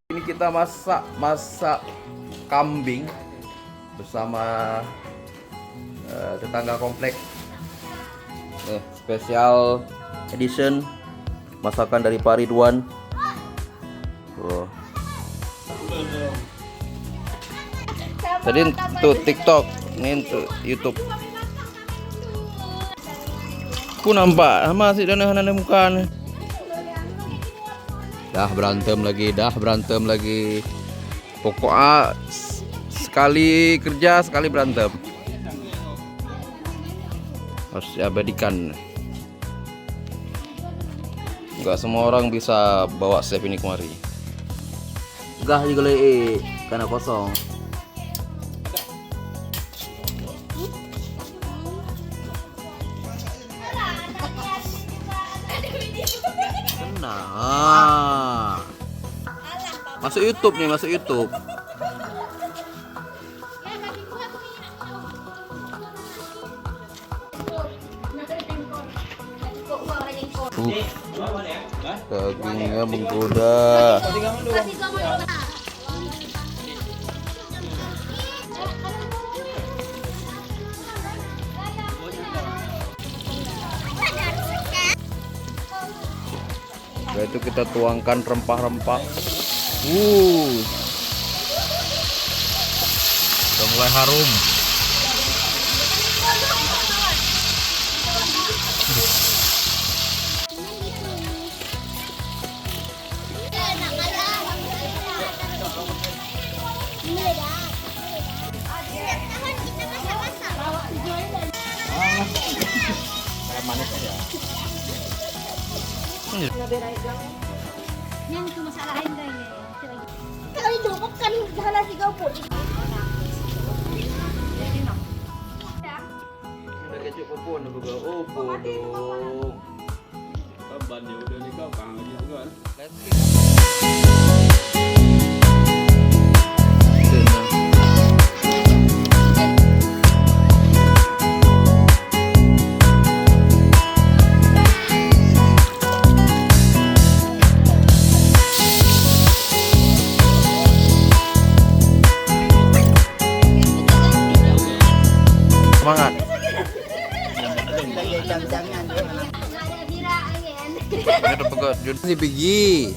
Ini kita masak kambing bersama tetangga komplek. Special edition masakan dari Pak Ridwan. Tadi untuk TikTok, ini untuk YouTube. Ku nampak masih dana muka. Dah berantem lagi. Pokoknya sekali kerja sekali berantem. Harus diabadikan. Enggak semua orang bisa bawa chef ini kemari. Gah juga karena kosong. Nah, masuk YouTube nih, masuk YouTube. Dagingnya menggoda. Setelah itu kita tuangkan rempah-rempah. Udah mulai harum. Manis aja. Yang itu masalah lain dah ini. Kalau itu bukan salah si gopuk. Udah kecuk popon juga. Oh, bodoh. Kapan dia udah nikah kangen juga. Semangat. Ada pegot si pergi.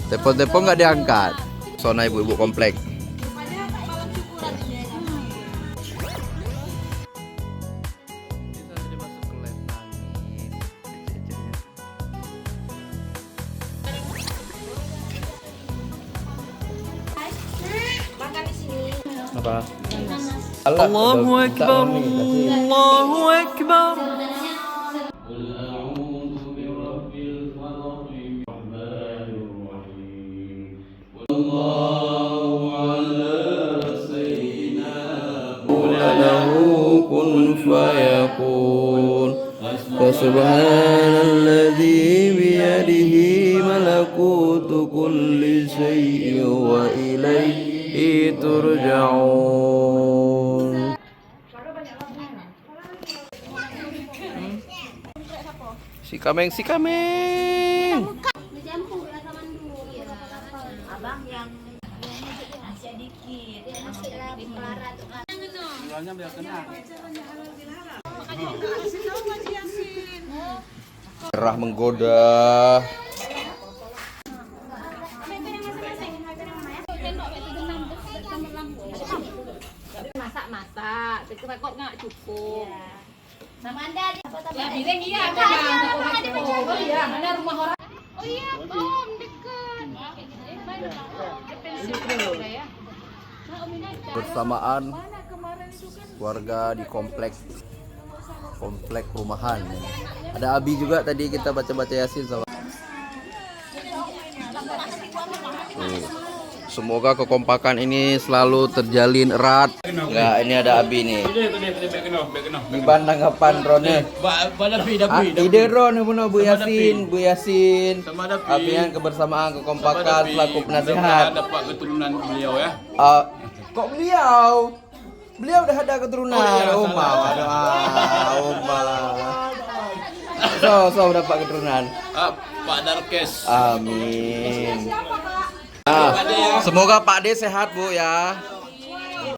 Telepon nggak diangkat. Sona ibu-ibu komplek. Makan di sini. Apa? Allahu Akbar, Allahu Akbar. Kun fayakun. Subhanalladzi biyadihi malakutu kulli syai'in wa ilaihi turja'un. Si Kameng. Abang yang nasi dikit, nasi lebih melarat. Jualnya biar kena. Merah menggoda. Masak, kok nggak cukup. Sama Anda Ya bilang iya, ada mana rumah orang. Oh iya, Om, dekat. Bersamaan keluarga di komplek perumahan. Ada Abi juga, tadi kita baca Yasin sama. Semoga kekompakan ini selalu terjalin erat. Enggak, ini ada Abi nih. Gimana tanggapan Rone? Ide Ron punya Bu Yasin. Abi yang kebersamaan, kekompakan selaku penasihat. Dapat keturunan beliau ya. Kok beliau? Beliau udah ada keturunan. Oma. So dapat keturunan. Pak Darkes. Amin. Semoga Pak D sehat Bu ya.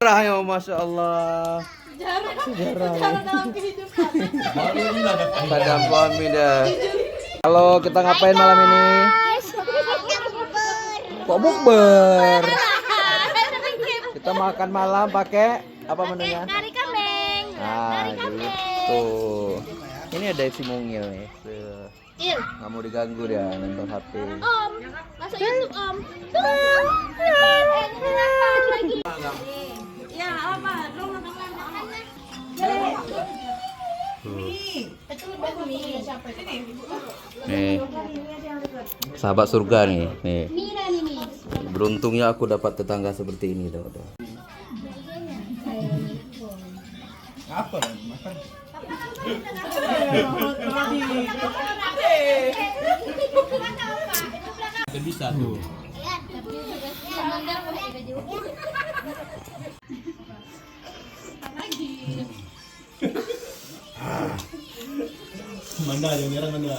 Sejarah ya, Masya Allah. Sejarah. Padam suami dah. Halo, kita ngapain malam ini? Kok bukber? Kita makan malam pakai apa menunya? Nari kambing. Nah, gitu. Ini ada si mungil nih. Il. Nggak mau diganggu dia nonton HP. Om, masuk YouTube Om. Ya apa? Lu nonton Nih, sahabat surga nih. Nih, Mira nih. beruntungnya aku dapat tetangga seperti ini, tuh. Bisa tuh. Manda yang merah manda.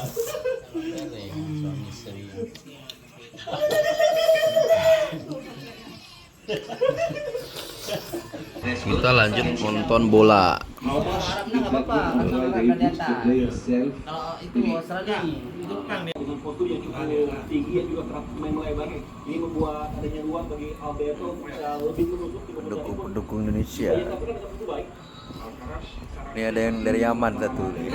Kita lanjut nonton bola. Dengan foto yang cukup tinggi yang juga kerap main melebar, ini membuat adanya ruang bagi Alberto bisa lebih menutup di beberapa Pendukung Indonesia. tapi kan itu baik. Ini ada yang dari Yaman satu nih.